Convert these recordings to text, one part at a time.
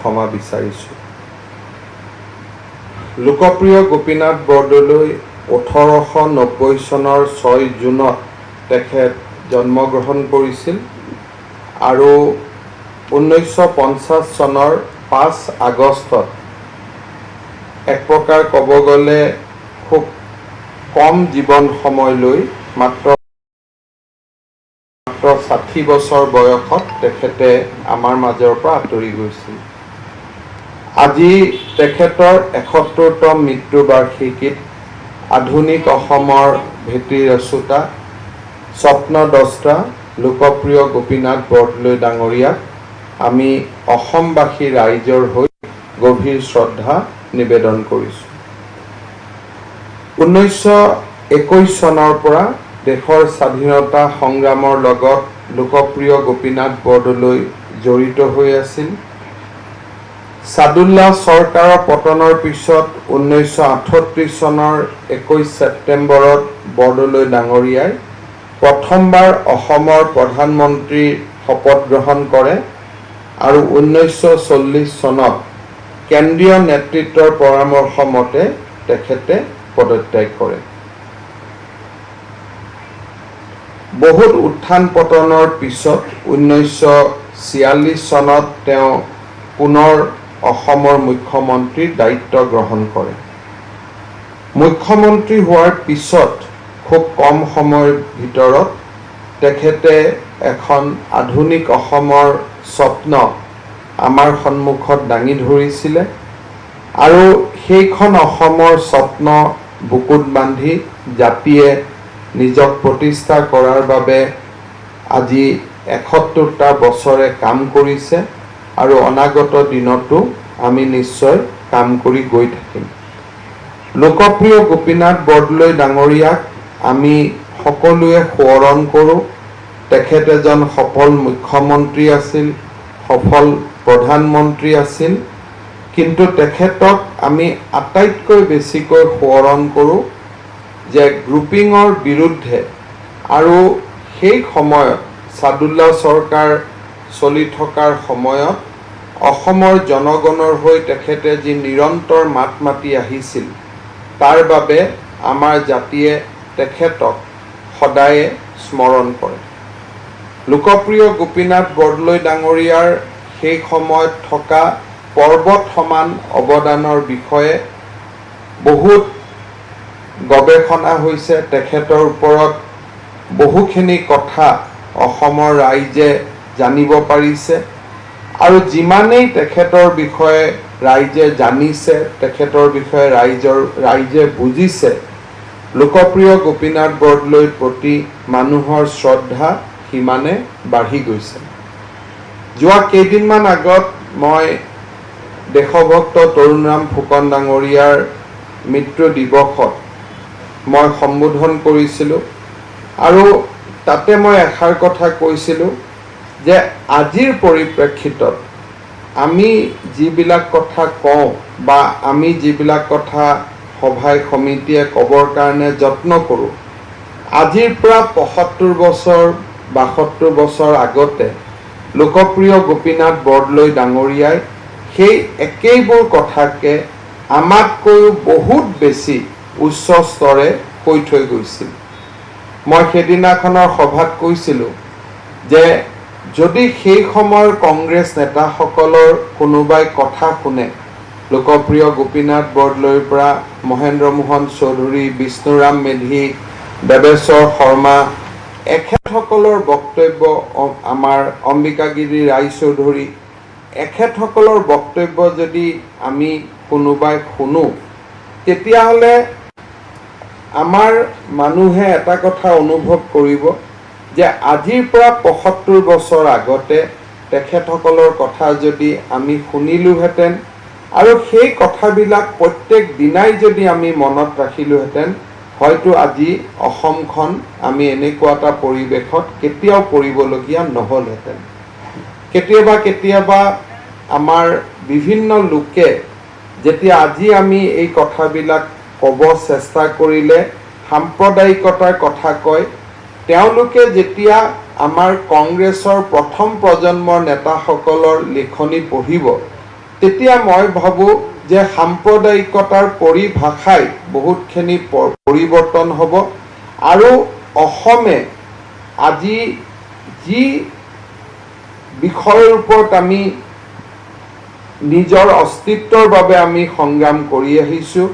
ক্ষমা বিচাৰিছোঁ। লোকপ্ৰিয় গোপীনাথ বৰদলৈ 1890 চনৰ 6 জুনত তেখেত জন্মগ্ৰহণ কৰিছিল আৰু 1950 চনৰ 5 আগষ্টত এক প্ৰকাৰ ক'ব গ'লে খুব কম জীৱন সময় লৈ মাত্ৰ 60 বছৰ বয়সত তেখেতে আমাৰ মাজৰ পৰা আঁতৰি গৈছিল। আজি তেখেতৰ 71তম মৃত্যুবাৰ্ষিকীত আধুনিক অসমৰ ভেটি ৰচোতা স্বপ্নদ্ৰষ্টা লোকপ্ৰিয় গোপীনাথ বৰদলৈ ডাঙৰীয়াক আমি অসমবাসী ৰাইজৰ হৈ গভীৰ শ্ৰদ্ধা নিবেদন কৰিছোঁ। 1921 চনৰ পৰা দেশৰ স্বাধীনতা সংগ্ৰামৰ লগত লোকপ্ৰিয় গোপীনাথ বৰদলৈ জড়িত হৈ আছিল। ছাদুল্লা চৰকাৰৰ পতনৰ পিছত 1938 চনৰ 21 ছেপ্টেম্বৰত বৰদলৈ ডাঙৰীয়াই প্ৰথমবাৰ অসমৰ প্ৰধানমন্ত্ৰীৰ শপত গ্ৰহণ কৰে আৰু 1940 চনত কেন্দ্ৰীয় নেতৃত্বৰ পৰামৰ্শ মতে তেখেতে পদত্যাগ কৰে। বহুত উত্থান পতনৰ পিছত 1946 চনত তেওঁ পুনৰ অসমৰ মুখ্যমন্ত্ৰীৰ দায়িত্ব গ্ৰহণ কৰে। মুখ্যমন্ত্ৰী হোৱাৰ পিছত খুব কম সময়ৰ ভিতৰত তেখেতে এখন আধুনিক অসমৰ স্বপ্ন আমাৰ সন্মুখত দাঙি ধৰিছিলে আৰু সেইখন অসমৰ স্বপ্ন বুকুত বান্ধি জাতিয়ে নিজক প্ৰতিষ্ঠা কৰাৰ বাবে আজি 71টা বছৰে কাম কৰিছে আৰু অনাগত দিনতো আমি নিশ্চয় কাম কৰি গৈ থাকিম। লোকপ্ৰিয় গোপীনাথ বৰদলৈ ডাঙৰীয়াক আমি সকলোৱে সোঁৱৰণ কৰোঁ। তেখেত এজন সফল মুখ্যমন্ত্ৰী আছিল, সফল প্ৰধানমন্ত্ৰী আছিল, কিন্তু তেখেতক আমি আটাইতকৈ বেছিকৈ সোঁৱৰণ কৰোঁ যে গ্ৰুপিঙৰ বিৰুদ্ধে আৰু সেই সময়ত ছাদুল্লা চৰকাৰ চলি থকাৰ সময়ত অসমৰ জনগণৰ হৈ তেখেতে যি নিৰন্তৰ মাত মাতি আহিছিল তাৰ বাবে আমাৰ জাতিয়ে তেখেতক সদায়ে স্মৰণ কৰে। লোকপ্ৰিয় গোপীনাথ বৰদলৈ ডাঙৰীয়াৰ সেই সময়ত থকা পৰ্বত সমান অৱদানৰ বিষয়ে বহুত গৱেষণা হৈছে। তেখেতৰ ওপৰত বহুখিনি কথা অসমৰ ৰাইজে জানিব পাৰিছে আৰু যিমানেই তেখেতৰ বিষয়ে ৰাইজে জানিছে, তেখেতৰ বিষয়ে ৰাইজে বুজিছে, লোকপ্ৰিয় গোপীনাথ বৰদলৈৰ প্ৰতি মানুহৰ শ্ৰদ্ধা সিমানে বাঢ়ি গৈছে। যোৱা কেইদিনমান আগত মই দেশভক্ত তৰুণৰাম ফুকন ডাঙৰীয়াৰ মৃত্যু দিৱসত মই সম্বোধন কৰিছিলোঁ আৰু তাতে মই এষাৰ কথা কৈছিলোঁ যে আজিৰ পৰিপ্ৰেক্ষিতত আমি যিবিলাক কথা কওঁ বা আমি যিবিলাক কথা সভাই সমিতিয়ে ক'বৰ কাৰণে যত্ন কৰোঁ, আজিৰ পৰা 75 বছৰ 72 বছৰ আগতে লোকপ্ৰিয় গোপীনাথ বৰদলৈ ডাঙৰীয়াই সেই একেইবোৰ কথাকে আমাতকৈও বহুত বেছি উচ্চ স্তৰে কৈ থৈ গৈছিল। মই সেইদিনাখনৰ সভাত কৈছিলোঁ যে যদি সেই সময়ৰ কংগ্ৰেছ নেতাসকলৰ কোনোবাই কথা শুনে, লোকপ্ৰিয় গোপীনাথ বৰদলৈৰ পৰা মহেন্দ্ৰ মোহন চৌধুৰী, বিষ্ণুৰাম মেধি, দেৱেশ্বৰ শৰ্মা, এখেতসকলৰ বক্তব্য, আমাৰ অম্বিকাগিৰি ৰায়চৌধুৰী, এখেতসকলৰ বক্তব্য যদি আমি কোনোবাই শুনো, তেতিয়াহ'লে আমাৰ মানুহে এটা কথা অনুভৱ কৰিব যে আজিৰ পৰা ৭৫ বছৰ আগতে তেখেতসকলৰ কথা যদি আমি শুনিলোহেঁতেন আৰু সেই কথাবিলাক প্ৰত্যেক দিনাই যদি আমি মনত ৰাখিলোহেঁতেন, হয়তো আজি অসমখন আমি এনেকুৱা এটা পৰিৱেশত কেতিয়াও পৰিবলগীয়া নহ'লহেঁতেন। কেতিয়াবা আমাৰ বিভিন্ন লোকে যেতিয়া আজি আমি এই কথাবিলাক ক'ব চেষ্টা কৰিলে সাম্প্ৰদায়িকতাৰ কথা কয়, তেওঁলোকে যেতিয়া আমাৰ কংগ্ৰেছৰ প্ৰথম প্ৰজন্মৰ নেতাসকলৰ লিখনি পঢ়িব, তেতিয়া মই ভাবোঁ যে সাম্প্ৰদায়িকতাৰ পৰিভাষাই বহুতখিনি পৰিৱৰ্তন হ'ব আৰু অসমে আজি যি বিষয়ৰ ওপৰত আমি নিজৰ অস্তিত্বৰ বাবে আমি সংগ্ৰাম কৰি আহিছোঁ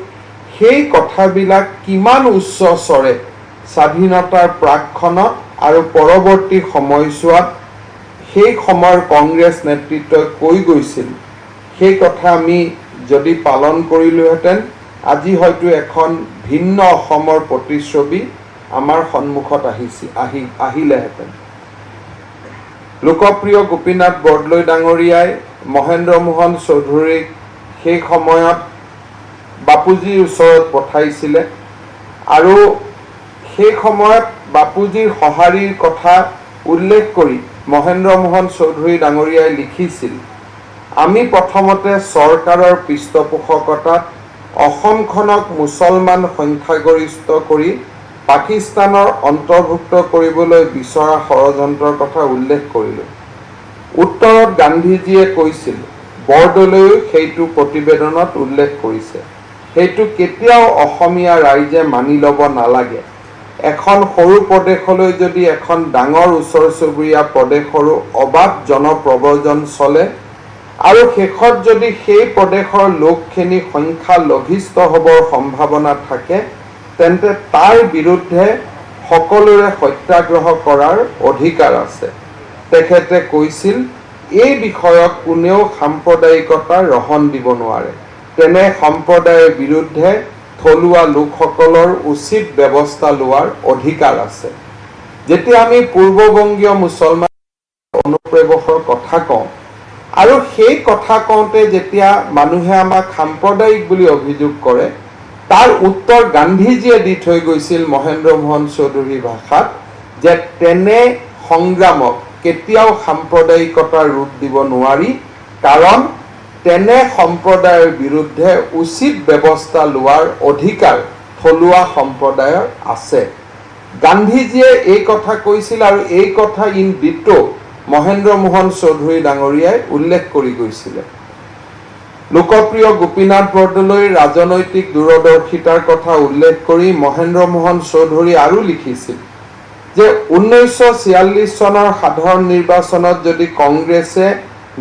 সেই কথাবিলাক কিমান উচ্চ স্বৰে স্বাধীনতাৰ প্ৰাকখনত আৰু পৰৱৰ্তী সময়ছোৱাত সেই সময়ৰ কংগ্ৰেছ নেতৃত্বই কৈ গৈছিল সেই কথা আমি যদি পালন কৰিলোহেঁতেন আজি হয়তো এখন ভিন্ন অসমৰ প্ৰতিচ্ছবি আমাৰ সন্মুখত আহিলেহেঁতেন। লোকপ্ৰিয় গোপীনাথ বৰদলৈ ডাঙৰীয়াই মহেন্দ্ৰ মোহন চৌধুৰীক সেই সময়ত বাপুজীৰ ওচৰত পঠাইছিলে আৰু সেই সময়ত বাপুজীৰ সঁহাৰিৰ কথা উল্লেখ কৰি মহেন্দ্ৰ মোহন চৌধুৰী ডাঙৰীয়াই লিখিছিল, আমি প্ৰথমতে চৰকাৰৰ পৃষ্ঠপোষকতাত অসমখনক মুছলমান সংখ্যাগৰিষ্ঠ কৰি পাকিস্তানৰ অন্তৰ্ভুক্ত কৰিবলৈ বিচৰা ষড়যন্ত্ৰৰ কথা উল্লেখ কৰিলোঁ। উত্তৰত গান্ধীজীয়ে কৈছিল, বৰদলৈও সেইটো প্ৰতিবেদনত উল্লেখ কৰিছে, সেইটো কেতিয়াও অসমীয়া ৰাইজে মানি ল'ব নালাগে। এখন সৰু প্ৰদেশলৈ যদি এখন ডাঙৰ ওচৰ চুবুৰীয়া প্ৰদেশৰো অবাধ জনপ্ৰব্ৰজন চলে আৰু শেষত যদি সেই প্ৰদেশৰ লোকখিনি সংখ্যা লঘিষ্ঠ হ'বৰ সম্ভাৱনা থাকে তেন্তে তাৰ বিৰুদ্ধে সকলোৰে সত্যাগ্ৰহ কৰাৰ অধিকাৰ আছে। তেখেতে কৈছিল, এই বিষয়ক কোনেও সাম্প্ৰদায়িকতাৰ ৰহণ দিব নোৱাৰে। তেনে সম্প্ৰদায়ৰ বিৰুদ্ধে থলুৱা লোকসকলৰ উচিত ব্যৱস্থা লোৱাৰ অধিকাৰ আছে। যেতিয়া আমি পূৰ্ববংগীয় মুছলমান অনুপ্ৰৱেশৰ কথা কওঁ আৰু সেই কথা কওঁতে যেতিয়া মানুহে আমাক সাম্প্ৰদায়িক বুলি অভিযোগ কৰে তাৰ উত্তৰ গান্ধীজীয়ে দি থৈ গৈছিল মহেন্দ্ৰ মোহন চৌধুৰীৰ ভাষাত যে তেনে সংগ্ৰামক কেতিয়াও সাম্প্ৰদায়িকতাৰ ৰূপ দিব নোৱাৰি, কাৰণ তেনে সম্প্ৰদায়ৰ বিৰুদ্ধে উচিত ব্যৱস্থা লোৱাৰ অধিকাৰ থলুৱা সম্প্ৰদায়ৰ আছে। গান্ধীজীয়ে এই কথা কৈছিল আৰু এই কথা ইন ডিটো মহেন্দ্ৰ মোহন চৌধুৰী ডাঙৰীয়াই উল্লেখ কৰি গৈছিলে। লোকপ্ৰিয় গোপীনাথ বৰদলৈৰ ৰাজনৈতিক দূৰদৰ্শিতাৰ কথা উল্লেখ কৰি মহেন্দ্ৰ মোহন চৌধুৰী আৰু লিখিছিল যে 1946 চনৰ সাধাৰণ নিৰ্বাচনত যদি কংগ্ৰেছে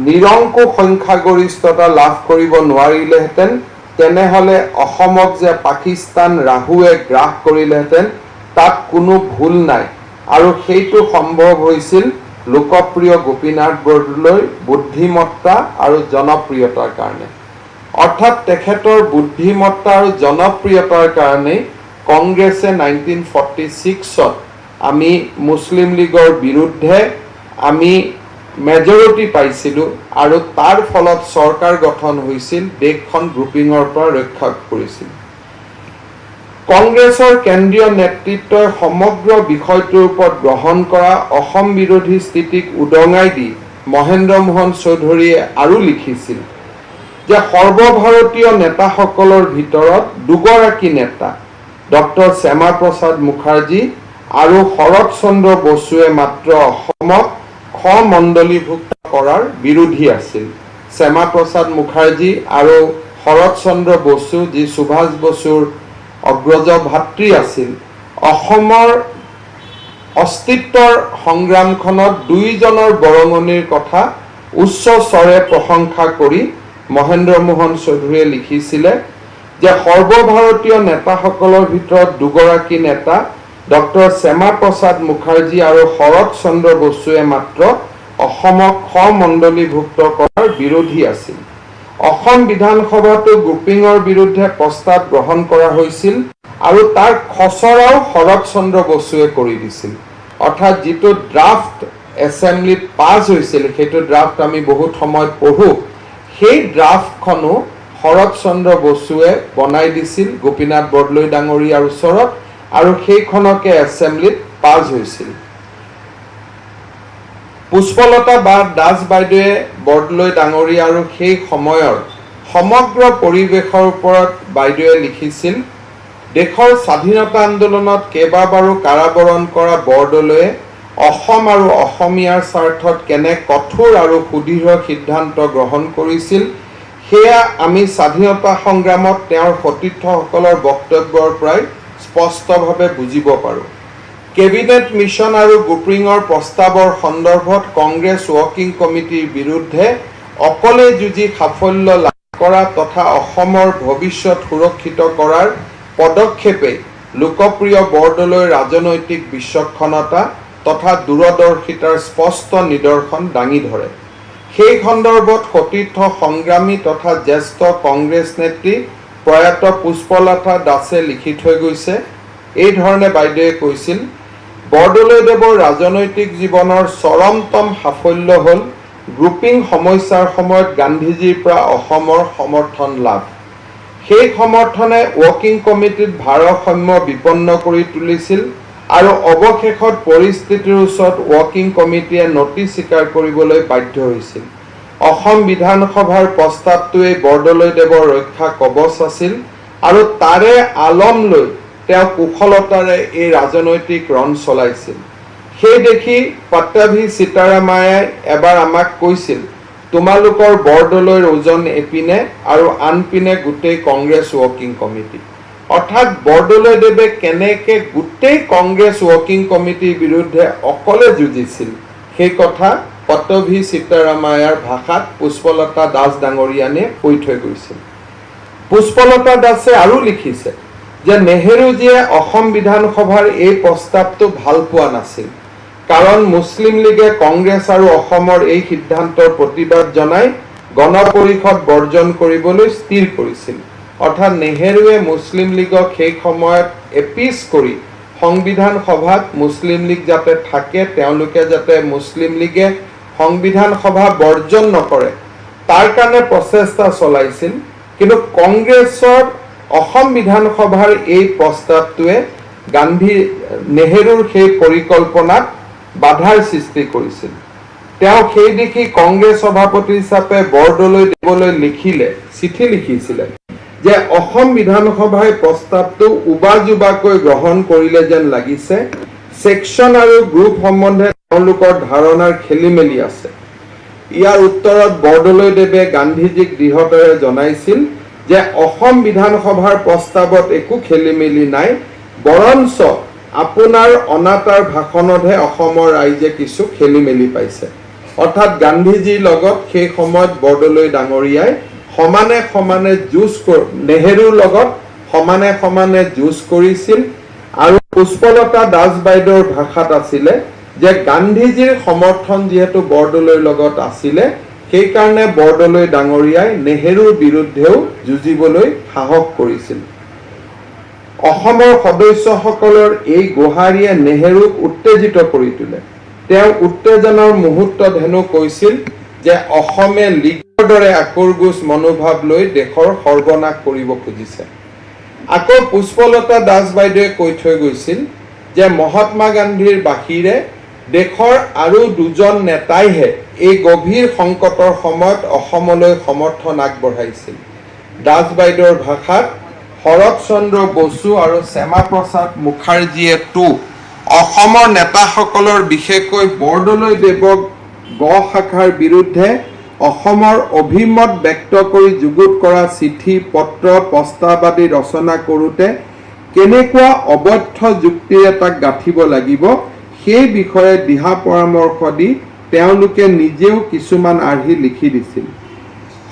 নিৰংকুশ সংখ্যাগৰিষ্ঠতা লাভ কৰিব নোৱাৰিলেহেঁতেন তেনেহ'লে অসমক যে পাকিস্তান ৰাহুৱে গ্ৰাস কৰিলেহেঁতেন তাত কোনো ভুল নাই আৰু সেইটো সম্ভৱ হৈছিল লোকপ্ৰিয় গোপীনাথ বৰদলৈৰ বুদ্ধিমত্তা আৰু জনপ্ৰিয়তাৰ কাৰণে। অৰ্থাৎ তেখেতৰ বুদ্ধিমত্তা আৰু জনপ্ৰিয়তাৰ কাৰণে কংগ্ৰেছে 1946ত আমি মুছলিম লীগৰ বিৰুদ্ধে আমি মেজৰিটি পাইছিলোঁ আৰু তাৰ ফলত চৰকাৰ গঠন হৈছিল, দেশখন গ্ৰুপিঙৰ পৰা ৰক্ষা কৰিছিল। কংগ্ৰেছৰ কেন্দ্ৰীয় নেতৃত্বই সমগ্ৰ বিষয়টোৰ ওপৰত গ্ৰহণ কৰা অসম বিৰোধী স্থিতিক উদঙাই দি মহেন্দ্ৰ মোহন চৌধুৰীয়ে আৰু লিখিছিল যে সৰ্বভাৰতীয় নেতাসকলৰ ভিতৰত দুগৰাকী নেতা ডক্টৰ শ্যামা প্ৰসাদ মুখাৰ্জী আৰু শৰৎ চন্দ্ৰ বসুৱে মাত্ৰ অসমক খমণ্ডলীভুক্ত কৰাৰ বিৰোধী আছিল। শ্যামা প্ৰসাদ মুখাৰ্জী আৰু শৰৎ চন্দ্ৰ বসু যি সুভাষ বসুৰ অগ্ৰজ ভাতৃ আছিল, অসমৰ অস্তিত্বৰ সংগ্ৰামখনত দুইজনৰ বৰঙণিৰ কথা উচ্চ স্বৰে প্ৰশংসা কৰি মহেন্দ্ৰ মোহন চৌধুৰীয়ে লিখিছিলে যে সৰ্বভাৰতীয় নেতাসকলৰ ভিতৰত দুগৰাকী নেতা ডক্টৰ শ্যামা প্ৰসাদ মুখাৰ্জী আৰু শৰৎ চন্দ্ৰ বসুৱে মাত্ৰ অসমক খমণ্ডলীভুক্ত কৰাৰ বিৰোধী আছিল। অসম বিধানসভাতো গ্ৰুপিঙৰ বিৰুদ্ধে প্ৰস্তাৱ গ্ৰহণ কৰা হৈছিল আৰু তাৰ খচৰাও শৰৎ চন্দ্ৰ বসুৱে কৰি দিছিল। অৰ্থাৎ যিটো ড্ৰাফ্ট এছেম্বলিত পাছ হৈছিল সেইটো ড্ৰাফ্ট আমি বহুত সময়ত পঢ়োঁ, সেই ড্ৰাফ্টখনো শৰৎ চন্দ্ৰ বসুৱে বনাই দিছিল গোপীনাথ বৰদলৈ ডাঙৰীয়াৰ ওচৰত আৰু সেইখনকে এছেম্বলিত পাছ হৈছিল। পুষ্পলতা বা দাস বাইদেৱে বৰদলৈ ডাঙৰীয়া আৰু সেই সময়ৰ সমগ্ৰ পৰিৱেশৰ ওপৰত বাইদেৱে লিখিছিল, দেশৰ স্বাধীনতা আন্দোলনত কেইবাবাৰো কাৰাবৰণ কৰা বৰদলৈয়ে অসম আৰু অসমীয়াৰ স্বাৰ্থত কেনে কঠোৰ আৰু সুদৃঢ় সিদ্ধান্ত গ্ৰহণ কৰিছিল সেয়া আমি স্বাধীনতা সংগ্ৰামত তেওঁৰ সতীৰ্থসকলৰ বক্তব্যৰ পৰাই স্পষ্টভাৱে বুজিব পাৰোঁ। কেবিনেট মিছন আৰু গ্ৰুপিঙৰ প্ৰস্তাৱৰ সন্দৰ্ভত কংগ্ৰেছ ৱৰ্কিং কমিটিৰ বিৰুদ্ধে অকলে যুঁজি সাফল্য লাভ কৰা তথা অসমৰ ভৱিষ্যত সুৰক্ষিত কৰাৰ পদক্ষেপে লোকপ্ৰিয় বৰদলৈৰ ৰাজনৈতিক বিচক্ষণতা তথা দূৰদৰ্শিতাৰ স্পষ্ট নিদৰ্শন দাঙি ধৰে। সেই সন্দৰ্ভত সতীৰ্থ সংগ্ৰামী তথা জ্যেষ্ঠ কংগ্ৰেছ নেত্ৰী প্ৰয়াত পুষ্পলতা দাসে লিখি থৈ গৈছে। এই ধৰণে বাইদেৱে কৈছিল, বৰদলৈদেৱৰ ৰাজনৈতিক জীৱনৰ চৰমতম সাফল্য হ'ল গ্ৰুপিং সমস্যাৰ সময়ত গান্ধীজীৰ পৰা অসমৰ সমৰ্থন লাভ। সেই সমৰ্থনে ৱৰ্কিং কমিটিত ভাৰসাম্য বিপন্ন কৰি তুলিছিল আৰু অৱশেষত পৰিস্থিতিৰ ওচৰত ৱৰ্কিং কমিটিয়ে নতি স্বীকাৰ কৰিবলৈ বাধ্য হৈছিল। অসম বিধানসভাৰ প্ৰস্তাৱটোৱে বৰদলৈদেৱৰ ৰক্ষা কৱচ আছিল আৰু তাৰে আলম লৈ তেওঁ কুশলতাৰে এই ৰাজনৈতিক ৰণ চলাইছিল। সেই দেখি পট্টাভি সীতাৰামায়াই এবাৰ আমাক কৈছিল, তোমালোকৰ বৰদলৈৰ ওজন এপিনে আৰু আনপিনে গোটেই কংগ্ৰেছ ৱৰ্কিং কমিটি। অৰ্থাৎ বৰদলৈদেৱে কেনেকৈ গোটেই কংগ্ৰেছ ৱৰ্কিং কমিটিৰ বিৰুদ্ধে অকলে যুঁজিছিল সেই কথা পট্টাভি সীতাৰামায়াৰ ভাষাত পুষ্পলতা দাস ডাঙৰীয়ানীয়ে কৈ থৈ গৈছিল। পুষ্পলতা দাসে আৰু লিখিছে যে নেহেৰুজীয়ে অসম বিধানসভাৰ এই প্ৰস্তাৱটো ভাল পোৱা নাছিল, কাৰণ মুছলিম লীগে কংগ্ৰেছ আৰু অসমৰ এই সিদ্ধান্তৰ প্ৰতিবাদ জনাই গণ পৰিষদ বৰ্জন কৰিবলৈ স্থিৰ কৰিছিল। অৰ্থাৎ নেহেৰুৱে মুছলিম লীগক সেই সময়ত এপিচ কৰি সংবিধান সভাত মুছলিম লীগ যাতে থাকে, তেওঁলোকে যাতে মুছলিম লীগে সংবিধান সভা বৰ্জন নকৰে তাৰ কাৰণে প্ৰচেষ্টা চলাইছিল। কিন্তু কংগ্ৰেছৰ অসম বিধানসভাৰ এই প্ৰস্তাৱটোৱে নেহেৰুৰ সেই পৰিকল্পনাত বাধাৰ সৃষ্টি কৰিছিল। তেওঁ সেই দেখি কংগ্ৰেছ সভাপতি হিচাপে বৰদলৈদেৱলৈ চিঠি লিখিছিলে যে অসম বিধানসভাই প্ৰস্তাৱটো উবাজুবাকৈ গ্ৰহণ কৰিলে যেন লাগিছে, ছেকশ্যন আৰু গ্ৰুপ সম্বন্ধে তেওঁলোকৰ ধাৰণাৰ খেলিমেলি আছে। ইয়াৰ উত্তৰত বৰদলৈদেৱে গান্ধীজীক দৃঢ়তাৰে জনাইছিল যে অসম বিধানসভাৰ প্ৰস্তাৱত একো খেলিমেলি নাই, বৰঞ্চ আপোনাৰ অনাতাঁৰ ভাষণতহে অসমৰ ৰাইজে কিছু খেলিমেলি পাইছে। অৰ্থাৎ গান্ধীজীৰ লগত সেই সময়ত বৰদলৈ ডাঙৰীয়াই সমানে সমানে নেহেৰুৰ লগত সমানে সমানে যুঁজ কৰিছিল। আৰু পুষ্পলতা দাস বাইদেউৰ ভাষাত আছিলে যে গান্ধীজীৰ সমৰ্থন যিহেতু বৰদলৈৰ লগত আছিলে, সেইকাৰণে বৰদলৈ ডাঙৰীয়াই নেহেৰুৰ বিৰুদ্ধেও যুঁজিবলৈ সাহস কৰিছিল। অসমৰ সদস্যসকলৰ এই গোহাৰিয়ে নেহেৰুক উত্তেজিত কৰি তোলে। তেওঁ উত্তেজনাৰ মুহূৰ্তত হেনো কৈছিল যে অসমে লীগৰ দৰে আকোৰগোজ মনোভাৱ লৈ দেশৰ সৰ্বনাশ কৰিব খুজিছে। আকৌ পুষ্পলতা দাস বাইদেৱে কৈ থৈ গৈছিল যে মহাত্মা গান্ধীৰ বাহিৰে দেশৰ আৰু দুজন নেতাইহে এই গভীৰ সংকটৰ সময়ত অসমলৈ সমৰ্থন আগবঢ়াইছিল। দাস বাইদেউৰ ভাষাত শৰৎ চন্দ্ৰ বসু আৰু শ্যামাপ্ৰসাদ মুখাৰ্জীয়েতো অসমৰ নেতাসকলৰ বিশেষকৈ বৰদলৈদেৱক গ শাখাৰ বিৰুদ্ধে অসমৰ অভিমত ব্যক্ত কৰি যুগুত কৰা চিঠি পত্ৰ প্ৰস্তাৱ আদি ৰচনা কৰোঁতে কেনেকুৱা অবৈধ যুক্তিৰে তাক গাঁঠিব লাগিব সেই বিষয়ে দিহা পৰামৰ্শ দি তেওঁলোকে নিজেও কিছুমান আৰ্হি লিখি দিছিল।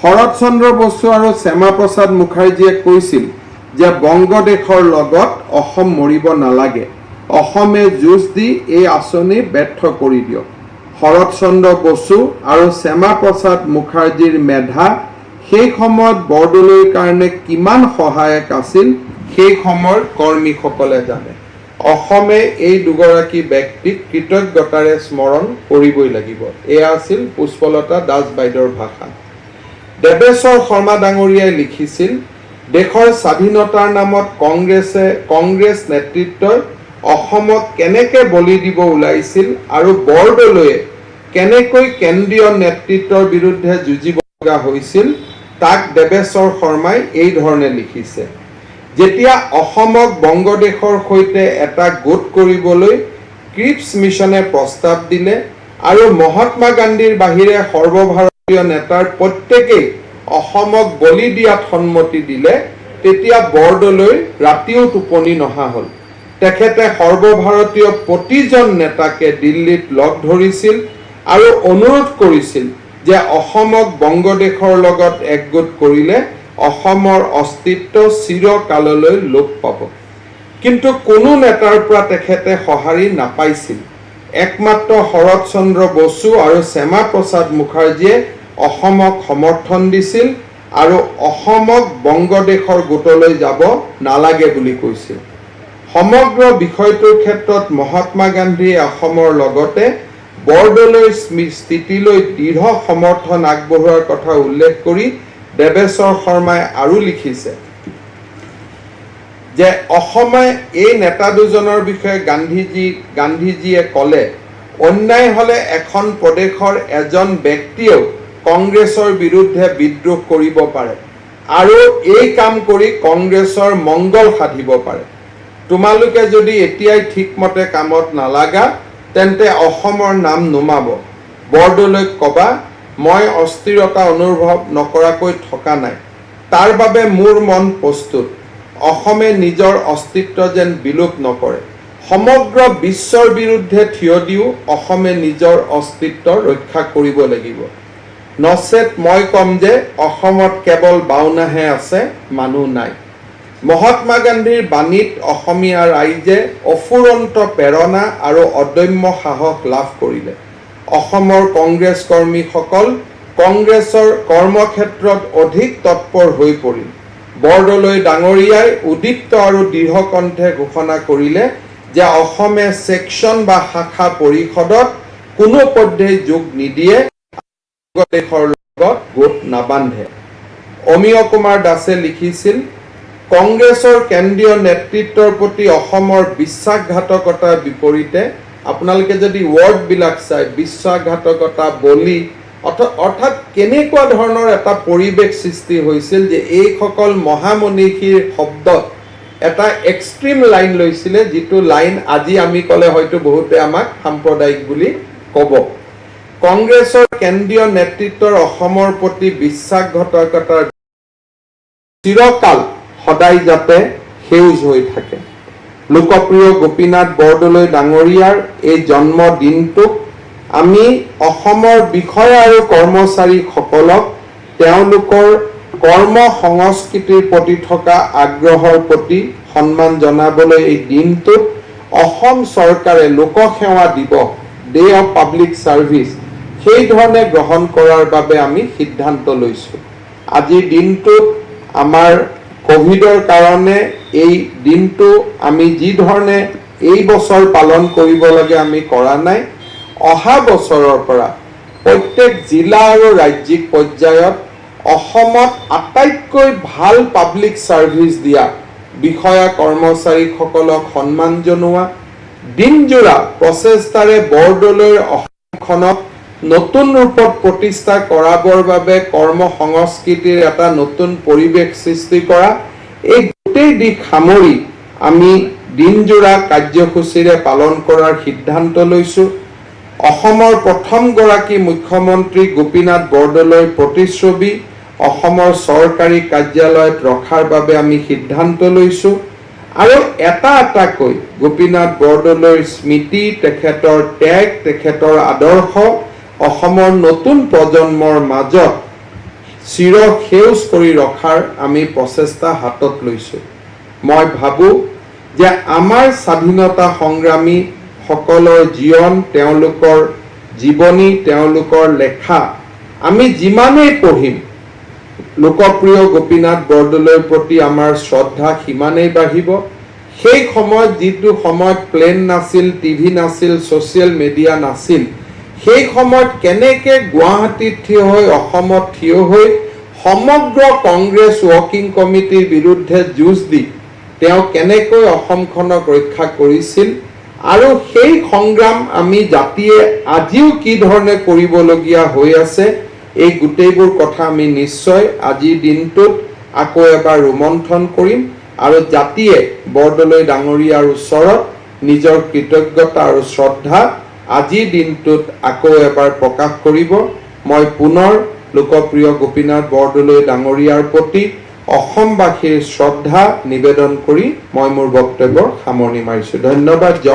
শৰৎ চন্দ্ৰ বসু আৰু শ্যামাপ্ৰসাদ মুখাৰ্জীয়ে কৈছিল যে বংগদেশৰ লগত অসম মৰিব নালাগে, অসমে যুঁজ দি এই আঁচনি ব্যৰ্থ কৰি দিয়ক। শৰৎ চন্দ্ৰ বসু আৰু শ্যামাপ্ৰসাদ মুখাৰ্জীৰ মেধা সেই সময়ত বৰদলৈৰ কাৰণে কিমান সহায়ক আছিল সেই সময়ৰ কৰ্মীসকলে জানে। অসমে এই দুগৰাকী ব্যক্তিক কৃতজ্ঞতাৰে স্মৰণ কৰিবই লাগিব। এয়া আছিল পুষ্পলতা দাস বাইদেউৰ ভাষা। দেৱেশ্বৰ শৰ্মা ডাঙৰীয়াই লিখিছিল, দেশৰ স্বাধীনতাৰ নামত কংগ্ৰেছ নেতৃত্বই অসমক কেনেকৈ বলি দিব ওলাইছিল আৰু বৰদলৈয়ে কেনেকৈ কেন্দ্ৰীয় নেতৃত্বৰ বিৰুদ্ধে যুঁজিব লগা হৈছিল তাক দেৱেশ্বৰ শৰ্মাই এই ধৰণে লিখিছে। যেতিয়া অসমক বংগদেশৰ সৈতে এটা গোট কৰিবলৈ ক্ৰিপছ মিছনে প্ৰস্তাৱ দিলে আৰু মহাত্মা গান্ধীৰ বাহিৰে সৰ্বভাৰতীয় নেতাৰ প্ৰত্যেকেই অসমক বলি দিয়াত সন্মতি দিলে তেতিয়া বৰদলৈ ৰাতিও টোপনি নহা হ'ল। তেখেতে সৰ্বভাৰতীয় প্ৰতিজন নেতাকে দিল্লীত লগ ধৰিছিল আৰু অনুৰোধ কৰিছিল যে অসমক বংগদেশৰ লগত একগোট কৰিলে অসমৰ অস্তিত্ব চিৰকাললৈ লোপ পাব। কিন্তু কোনো নেতাৰ পৰা তেখেতে সঁহাৰি নাপাইছিল। একমাত্ৰ শৰৎ চন্দ্ৰ বসু আৰু শ্যামা প্ৰসাদ মুখাৰ্জীয়ে অসমক সমৰ্থন দিছিল আৰু অসমক বংগদেশৰ গোটলৈ যাব নালাগে বুলি কৈছিল। সমগ্ৰ বিষয়টোৰ ক্ষেত্ৰত মহাত্মা গান্ধীয়ে অসমৰ লগতে বৰদলৈৰ স্থিতিলৈ দৃঢ় সমৰ্থন আগবঢ়োৱাৰ কথা উল্লেখ কৰি দেৱেশ্বৰ শৰ্মাই আৰু লিখিছে যে অসমে এই নেতা দুজনৰ বিষয়ে গান্ধীজীয়ে ক'লে, অন্যায় হ'লে এখন প্ৰদেশৰ এজন ব্যক্তিয়েও কংগ্ৰেছৰ বিৰুদ্ধে বিদ্ৰোহ কৰিব পাৰে আৰু এই কাম কৰি কংগ্ৰেছৰ মংগল সাধিব পাৰে। তোমালোকে যদি এতিয়াই ঠিকমতে কামত নালাগা তেন্তে অসমৰ নাম নুমাব। বৰদলৈক ক'বা মই অস্থিৰতা অনুভৱ নকৰাকৈ থকা নাই, তাৰ বাবে মোৰ মন প্ৰস্তুত। অসমে নিজৰ অস্তিত্ব যেন বিলোপ নকৰে। সমগ্ৰ বিশ্বৰ বিৰুদ্ধে থিয় দিও অসমে নিজৰ অস্তিত্ব ৰক্ষা কৰিব লাগিব। নচেত মই ক'ম যে অসমত কেৱল বাওনাহে আছে, মানুহ নাই। মহাত্মা গান্ধীৰ বাণীত অসমীয়া ৰাইজে অফুৰন্ত প্ৰেৰণা আৰু অদম্য সাহস লাভ কৰিলে। অসমৰ কংগ্ৰেছ কৰ্মীসকল কংগ্ৰেছৰ কৰ্মক্ষেত্ৰত অধিক তৎপৰ হৈ পৰিল। বৰদলৈ ডাঙৰীয়াই উদ্দীপ্ত আৰু দৃঢ় কণ্ঠে ঘোষণা কৰিলে যে অসমে ছেকশ্যন বা শাখা পৰিষদত কোনো পধ্যেই যোগ নিদিয়ে, দেশৰ লগত গোট নাবান্ধে। অমিয় কুমাৰ দাসে লিখিছিল, কংগ্ৰেছৰ কেন্দ্ৰীয় নেতৃত্বৰ প্ৰতি অসমৰ বিশ্বাসঘাতকতাৰ বিপৰীতে আপোনালোকে যদি ৱৰ্ডবিলাক চাই, বিশ্বাসঘাতকতা, বলি, অৰ্থাৎ কেনেকুৱা ধৰণৰ এটা পৰিৱেশ সৃষ্টি হৈছিল যে এইসকল মহামনীষীৰ শব্দত এটা এক্সট্ৰিম লাইন লৈছিলে, যিটো লাইন আজি আমি ক'লে হয়তো বহুতে আমাক সাম্প্ৰদায়িক বুলি ক'ব। কংগ্ৰেছৰ কেন্দ্ৰীয় নেতৃত্বৰ অসমৰ প্ৰতি বিশ্বাসঘাতকতাৰ চিৰকাল সদায় যাতে সেউজ হৈ থাকে। লোকপ্ৰিয় গোপীনাথ বৰদলৈ ডাঙৰীয়াৰ এই জন্মদিনটোক আমি অসমৰ বিষয়া আৰু কৰ্মচাৰীসকলক তেওঁলোকৰ কৰ্ম সংস্কৃতিৰ প্ৰতি থকা আগ্ৰহৰ প্ৰতি সন্মান জনাবলৈ এই দিনটোত অসম চৰকাৰে লোকসেৱা দিৱস, ডে অফ পাব্লিক ছাৰ্ভিচ, সেই ধৰণে গ্ৰহণ কৰাৰ বাবে আমি সিদ্ধান্ত লৈছোঁ। আজিৰ দিনটোত আমাৰ কোভিডৰ কাৰণে এই দিনটো আমি যি ধৰণে এই বছৰ পালন কৰিব লাগে আমি কৰা নাই। অহা বছৰৰ পৰা প্ৰত্যেক জিলা আৰু ৰাজ্যিক পৰ্যায়ত অসমত আটাইতকৈ ভাল পাব্লিক ছাৰ্ভিচ দিয়া বিষয়া কৰ্মচাৰীসকলক সন্মান জনোৱা, দিনজোৰা প্ৰচেষ্টাৰে বৰদলৈৰ অসমখনক নতুন ৰূপত প্ৰতিষ্ঠা কৰাবৰ বাবে কৰ্ম সংস্কৃতিৰ এটা নতুন পৰিৱেশ সৃষ্টি কৰা, এই গোটেই দিশ সামৰি আমি দিনজোৰা কাৰ্যসূচীৰে পালন কৰাৰ সিদ্ধান্ত লৈছোঁ। অসমৰ প্ৰথমগৰাকী মুখ্যমন্ত্ৰী গোপীনাথ বৰদলৈৰ প্ৰতিচ্ছবি অসমৰ চৰকাৰী কাৰ্যালয়ত ৰখাৰ বাবে আমি সিদ্ধান্ত লৈছোঁ আৰু এটা এটাকৈ গোপীনাথ বৰদলৈৰ স্মৃতি, তেখেতৰ ত্যাগ, তেখেতৰ আদৰ্শ অসমৰ নতুন প্ৰজন্মৰ মাজত চিৰসেউজ কৰি ৰখাৰ আমি প্ৰচেষ্টা হাতত লৈছোঁ। মই ভাবোঁ যে আমাৰ স্বাধীনতা সংগ্ৰামী সকলৰ জীৱন, তেওঁলোকৰ জীৱনী, তেওঁলোকৰ লেখা আমি যিমানেই পঢ়িম, লোকপ্ৰিয় গোপীনাথ বৰদলৈৰ প্ৰতি আমাৰ শ্ৰদ্ধা সিমানেই বাঢ়িব। সেই সময়ত যিটো সময়ত প্লেন নাছিল, টিভি নাছিল, ছ'চিয়েল মিডিয়া নাছিল, সেই সময়ত কেনেকৈ গুৱাহাটীত থিয় হৈ, অসমত থিয় হৈ সমগ্ৰ কংগ্ৰেছ ৱৰ্কিং কমিটিৰ বিৰুদ্ধে যুঁজ দি তেওঁ কেনেকৈ অসমখনক ৰক্ষা কৰিছিল আৰু সেই সংগ্ৰাম আমি জাতিয়ে আজিও কি ধৰণে কৰিবলগীয়া হৈ আছে, এই গোটেইবোৰ কথা আমি নিশ্চয় আজিৰ দিনটোত আকৌ এবাৰ ৰোমন্থন কৰিম আৰু জাতিয়ে বৰদলৈ ডাঙৰীয়াৰ ওচৰত নিজৰ কৃতজ্ঞতা আৰু শ্ৰদ্ধা আজিৰ দিনটোত আকৌ এবাৰ প্ৰকাশ কৰিব। মই পুনৰ লোকপ্ৰিয় গোপীনাথ বৰদলৈ ডাঙৰীয়াৰ প্ৰতি অসমবাসীৰ শ্ৰদ্ধা নিবেদন কৰি মই মোৰ বক্তব্যৰ সামৰণি মাৰিছোঁ। ধন্যবাদ। জয়